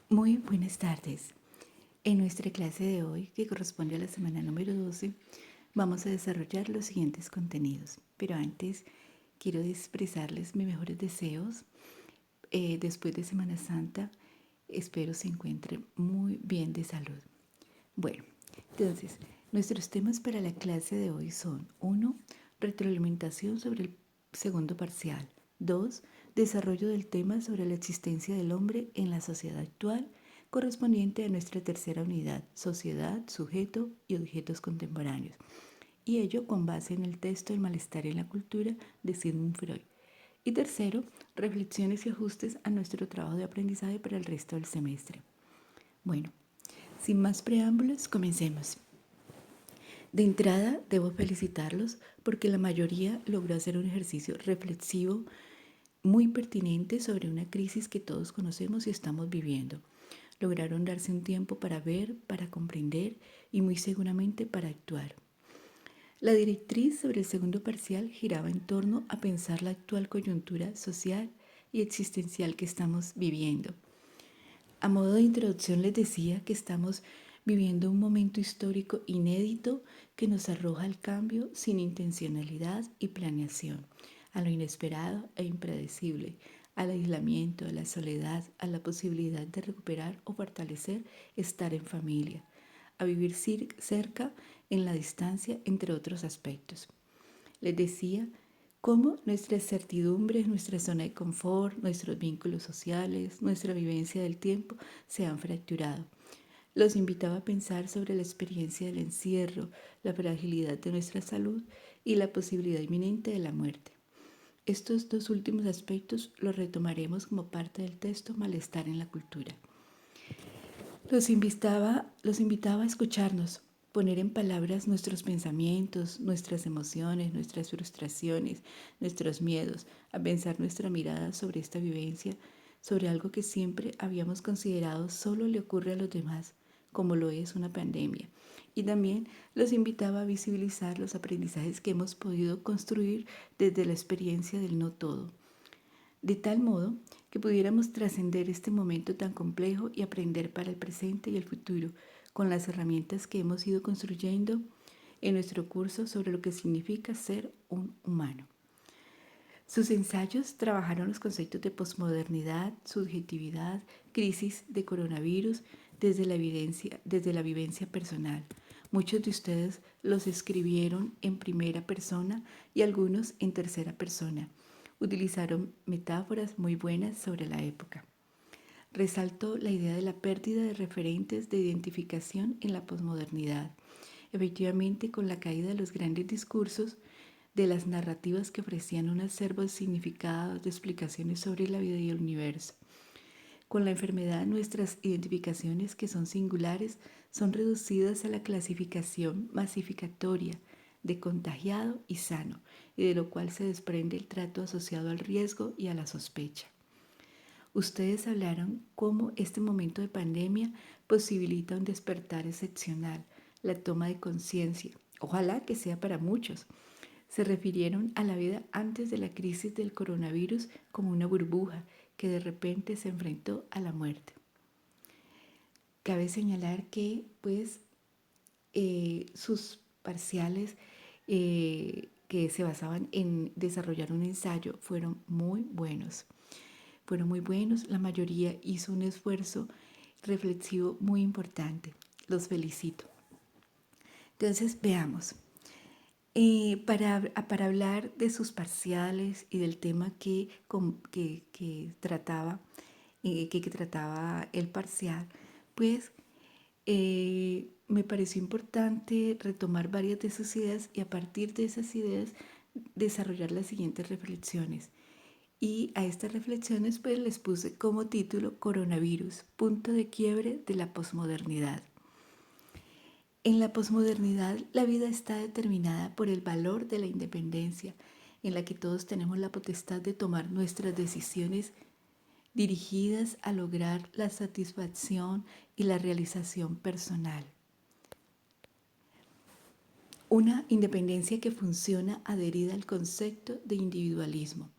Muy buenas tardes. En nuestra clase de hoy, que corresponde a la semana número 12, vamos a desarrollar los siguientes contenidos. Pero antes, quiero expresarles mis mejores deseos. Después de Semana Santa, espero se encuentren muy bien de salud. Bueno, entonces, nuestros temas para la clase de hoy son: 1. Retroalimentación sobre el segundo parcial. 2. Desarrollo del tema sobre la existencia del hombre en la sociedad actual, correspondiente a nuestra tercera unidad, sociedad, sujeto y objetos contemporáneos. Y ello con base en el texto El malestar en la cultura de Sigmund Freud. Y tercero, reflexiones y ajustes a nuestro trabajo de aprendizaje para el resto del semestre. Bueno, sin más preámbulos, comencemos. De entrada, debo felicitarlos porque la mayoría logró hacer un ejercicio reflexivo muy pertinente sobre una crisis que todos conocemos y estamos viviendo. Lograron darse un tiempo para ver, para comprender y muy seguramente para actuar. La directriz sobre el segundo parcial giraba en torno a pensar la actual coyuntura social y existencial que estamos viviendo. A modo de introducción les decía que estamos viviendo un momento histórico inédito que nos arroja al cambio sin intencionalidad y planeación, a lo inesperado e impredecible, al aislamiento, a la soledad, a la posibilidad de recuperar o fortalecer estar en familia, a vivir cerca en la distancia, entre otros aspectos. Les decía cómo nuestras certidumbres, nuestra zona de confort, nuestros vínculos sociales, nuestra vivencia del tiempo se han fracturado. Los invitaba a pensar sobre la experiencia del encierro, la fragilidad de nuestra salud y la posibilidad inminente de la muerte. Estos dos últimos aspectos los retomaremos como parte del texto Malestar en la cultura. Los invitaba a escucharnos, poner en palabras nuestros pensamientos, nuestras emociones, nuestras frustraciones, nuestros miedos, a pensar nuestra mirada sobre esta vivencia, sobre algo que siempre habíamos considerado solo le ocurre a los demás, como lo es una pandemia. Y también los invitaba a visibilizar los aprendizajes que hemos podido construir desde la experiencia del no todo, de tal modo que pudiéramos trascender este momento tan complejo y aprender para el presente y el futuro con las herramientas que hemos ido construyendo en nuestro curso sobre lo que significa ser un humano. Sus ensayos trabajaron los conceptos de posmodernidad, subjetividad, crisis de coronavirus desde la vivencia personal. Muchos de ustedes los escribieron en primera persona y algunos en tercera persona. Utilizaron metáforas muy buenas sobre la época. Resaltó la idea de la pérdida de referentes de identificación en la posmodernidad. Efectivamente, con la caída de los grandes discursos, de las narrativas que ofrecían un acervo de significados, de explicaciones sobre la vida y el universo. Con la enfermedad, nuestras identificaciones, que son singulares, son reducidas a la clasificación masificatoria de contagiado y sano, y de lo cual se desprende el trato asociado al riesgo y a la sospecha. Ustedes hablaron cómo este momento de pandemia posibilita un despertar excepcional, la toma de conciencia, ojalá que sea para muchos. Se refirieron a la vida antes de la crisis del coronavirus como una burbuja que de repente se enfrentó a la muerte. Cabe señalar que sus parciales que se basaban en desarrollar un ensayo fueron muy buenos. Fueron muy buenos, la mayoría hizo un esfuerzo reflexivo muy importante. Los felicito. Entonces, veamos. Para hablar de sus parciales y del tema que trataba el parcial, pues me pareció importante retomar varias de sus ideas y a partir de esas ideas desarrollar las siguientes reflexiones. Y a estas reflexiones pues les puse como título Coronavirus, punto de quiebre de la posmodernidad. En la posmodernidad, la vida está determinada por el valor de la independencia, en la que todos tenemos la potestad de tomar nuestras decisiones dirigidas a lograr la satisfacción y la realización personal. Una independencia que funciona adherida al concepto de individualismo.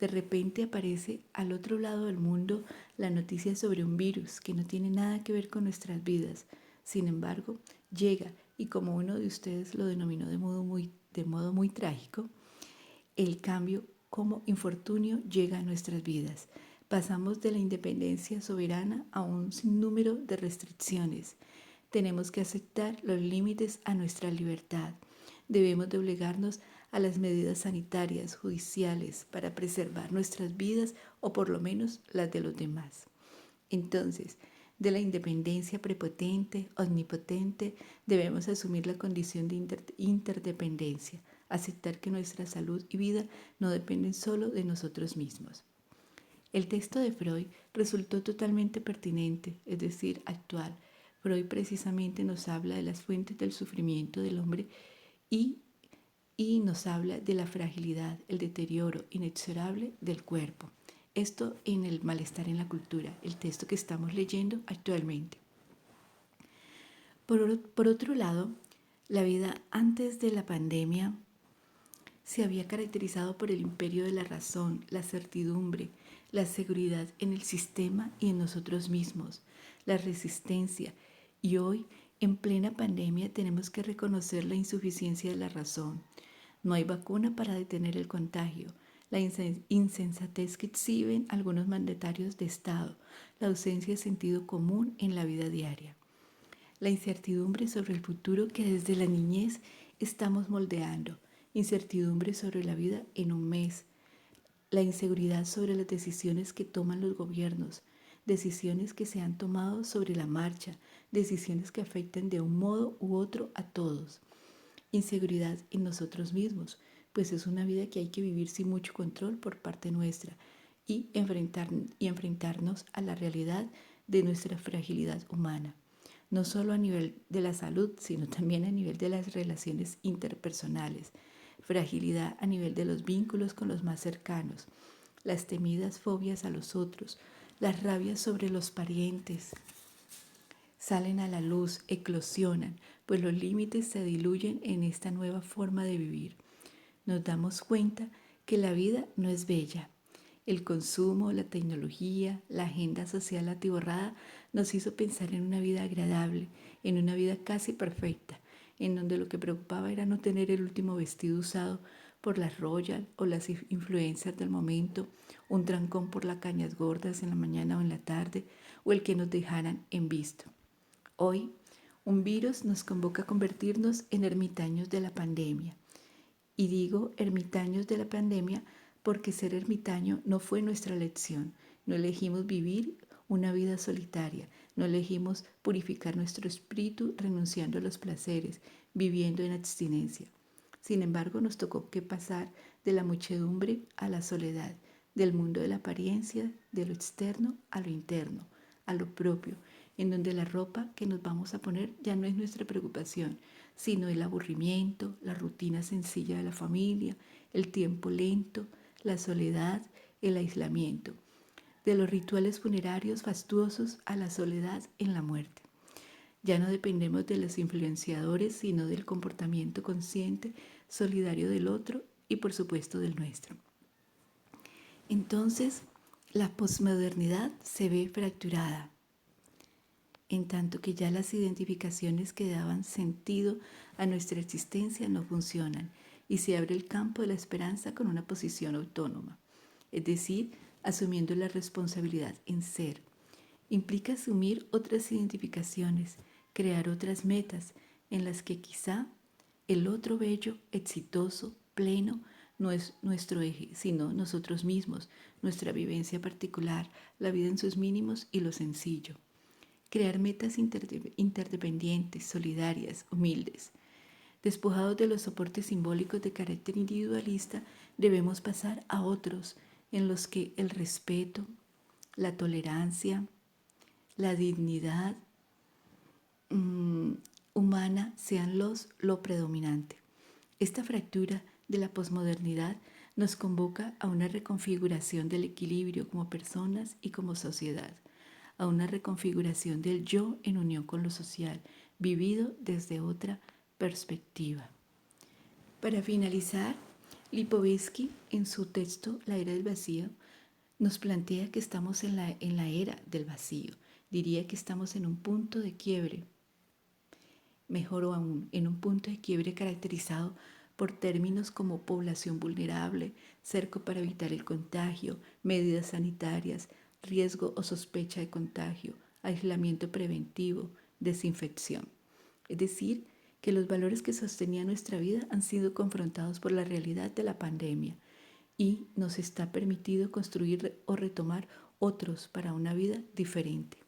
De repente aparece al otro lado del mundo la noticia sobre un virus que no tiene nada que ver con nuestras vidas. Sin embargo, llega y como uno de ustedes lo denominó de modo muy trágico, el cambio como infortunio llega a nuestras vidas. Pasamos de la independencia soberana a un sinnúmero de restricciones. Tenemos que aceptar los límites a nuestra libertad. Debemos doblegarnos a las medidas sanitarias, judiciales, para preservar nuestras vidas o por lo menos las de los demás. Entonces, de la independencia prepotente, omnipotente, debemos asumir la condición de interdependencia, aceptar que nuestra salud y vida no dependen solo de nosotros mismos. El texto de Freud resultó totalmente pertinente, es decir, actual. Freud precisamente nos habla de las fuentes del sufrimiento del hombre y, y nos habla de la fragilidad, el deterioro inexorable del cuerpo. Esto en el malestar en la cultura, el texto que estamos leyendo actualmente. Por otro lado, la vida antes de la pandemia se había caracterizado por el imperio de la razón, la certidumbre, la seguridad en el sistema y en nosotros mismos, la resistencia. Y hoy, en plena pandemia, tenemos que reconocer la insuficiencia de la razón. No hay vacuna para detener el contagio, la insensatez que exhiben algunos mandatarios de Estado, la ausencia de sentido común en la vida diaria, la incertidumbre sobre el futuro que desde la niñez estamos moldeando, incertidumbre sobre la vida en un mes, la inseguridad sobre las decisiones que toman los gobiernos, decisiones que se han tomado sobre la marcha, decisiones que afectan de un modo u otro a todos. Inseguridad en nosotros mismos, pues es una vida que hay que vivir sin mucho control por parte nuestra y enfrentarnos a la realidad de nuestra fragilidad humana, no solo a nivel de la salud, sino también a nivel de las relaciones interpersonales, fragilidad a nivel de los vínculos con los más cercanos, las temidas fobias a los otros, las rabias sobre los parientes, salen a la luz, eclosionan, pues los límites se diluyen en esta nueva forma de vivir. Nos damos cuenta que la vida no es bella. El consumo, la tecnología, la agenda social atiborrada nos hizo pensar en una vida agradable, en una vida casi perfecta, en donde lo que preocupaba era no tener el último vestido usado por las royal o las influencers del momento, un trancón por las cañas gordas en la mañana o en la tarde, o el que nos dejaran en visto. Hoy, un virus nos convoca a convertirnos en ermitaños de la pandemia. Y digo ermitaños de la pandemia porque ser ermitaño no fue nuestra elección. No elegimos vivir una vida solitaria, no elegimos purificar nuestro espíritu renunciando a los placeres, viviendo en abstinencia. Sin embargo, nos tocó que pasar de la muchedumbre a la soledad, del mundo de la apariencia, de lo externo a lo interno, a lo propio, en donde la ropa que nos vamos a poner ya no es nuestra preocupación, sino el aburrimiento, la rutina sencilla de la familia, el tiempo lento, la soledad, el aislamiento, de los rituales funerarios fastuosos a la soledad en la muerte. Ya no dependemos de los influenciadores, sino del comportamiento consciente, solidario del otro y por supuesto del nuestro. Entonces, la posmodernidad se ve fracturada, en tanto que ya las identificaciones que daban sentido a nuestra existencia no funcionan y se abre el campo de la esperanza con una posición autónoma, es decir, asumiendo la responsabilidad en ser. Implica asumir otras identificaciones, crear otras metas en las que quizá el otro bello, exitoso, pleno, no es nuestro eje, sino nosotros mismos, nuestra vivencia particular, la vida en sus mínimos y lo sencillo. Crear metas interdependientes, solidarias, humildes. Despojados de los soportes simbólicos de carácter individualista, debemos pasar a otros en los que el respeto, la tolerancia, la dignidad humana sean lo predominante. Esta fractura de la posmodernidad nos convoca a una reconfiguración del equilibrio como personas y como sociedad, a una reconfiguración del yo en unión con lo social, vivido desde otra perspectiva. Para finalizar, Lipovetsky, en su texto La era del vacío, nos plantea que estamos en la era del vacío. Diría que estamos en un punto de quiebre, mejor o aún, en un punto de quiebre caracterizado por términos como población vulnerable, cerco para evitar el contagio, medidas sanitarias, riesgo o sospecha de contagio, aislamiento preventivo, desinfección. Es decir, que los valores que sostenían nuestra vida han sido confrontados por la realidad de la pandemia y nos está permitido construir o retomar otros para una vida diferente.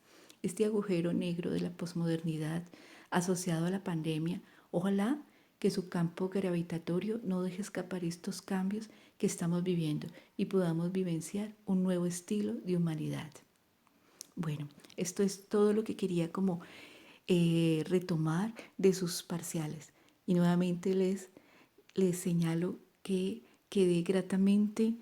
Este agujero negro de la posmodernidad asociado a la pandemia, ojalá que su campo gravitatorio no deje escapar estos cambios que estamos viviendo y podamos vivenciar un nuevo estilo de humanidad. Bueno, esto es todo lo que quería como retomar de sus parciales. Y nuevamente les señalo que quedé gratamente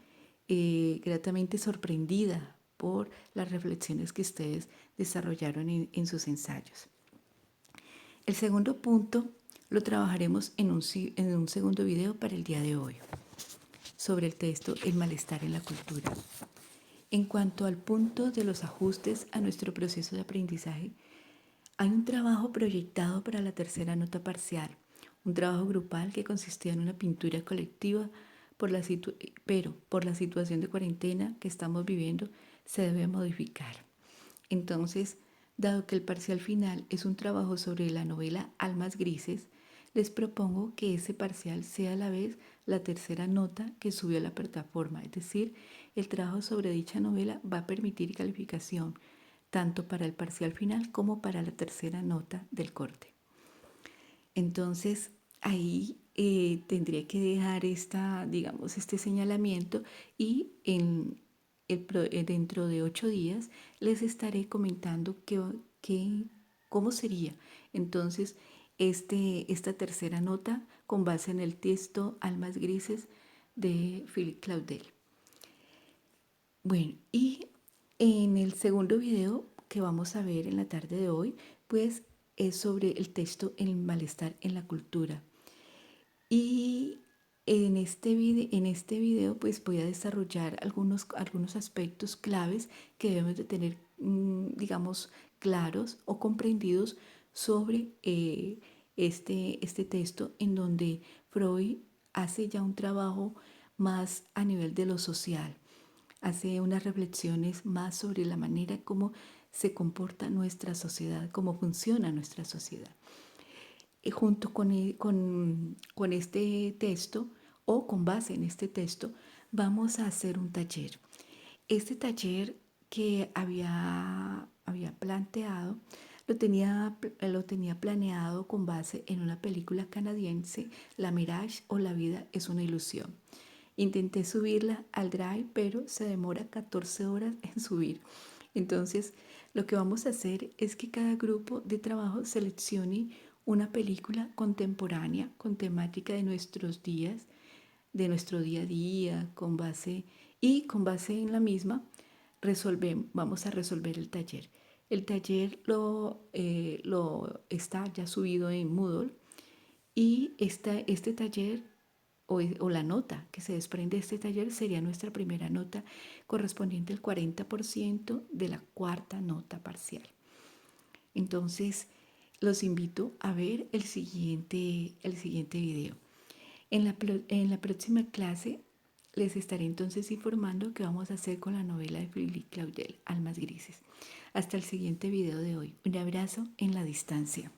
sorprendida por las reflexiones que ustedes desarrollaron en sus ensayos. El segundo punto lo trabajaremos en un segundo video para el día de hoy, sobre el texto El malestar en la cultura. En cuanto al punto de los ajustes a nuestro proceso de aprendizaje, hay un trabajo proyectado para la tercera nota parcial, un trabajo grupal que consistía en una pintura colectiva, pero por la situación de cuarentena que estamos viviendo se debe modificar. Entonces, dado que el parcial final es un trabajo sobre la novela Almas Grises, les propongo que ese parcial sea a la vez la tercera nota que subió a la plataforma, es decir, el trabajo sobre dicha novela va a permitir calificación tanto para el parcial final como para la tercera nota del corte. Entonces, ahí tendría que dejar este señalamiento y dentro de 8 días les estaré comentando cómo sería entonces esta tercera nota con base en el texto Almas Grises de Philippe Claudel. Bueno, y en el segundo video que vamos a ver en la tarde de hoy, pues es sobre el texto El malestar en la cultura. Y en este video pues voy a desarrollar algunos aspectos claves que debemos de tener, digamos, claros o comprendidos sobre este texto, en donde Freud hace ya un trabajo más a nivel de lo social, hace unas reflexiones más sobre la manera como se comporta nuestra sociedad, cómo funciona nuestra sociedad. Junto con este texto o con base en este texto vamos a hacer un taller. Este taller que había planteado lo tenía planeado con base en una película canadiense, La Mirage o La vida es una ilusión. Intenté subirla al Drive, pero se demora 14 horas en subir. Entonces, lo que vamos a hacer es que cada grupo de trabajo seleccione una película contemporánea con temática de nuestros días, de nuestro día a día, con base en la misma vamos a resolver el taller. El taller lo está ya subido en Moodle y este taller o la nota que se desprende de este taller sería nuestra primera nota correspondiente al 40% de la cuarta nota parcial. Entonces, los invito a ver el siguiente video. En la próxima clase les estaré entonces informando qué vamos a hacer con la novela de Philippe Claudel, Almas Grises. Hasta el siguiente video de hoy. Un abrazo en la distancia.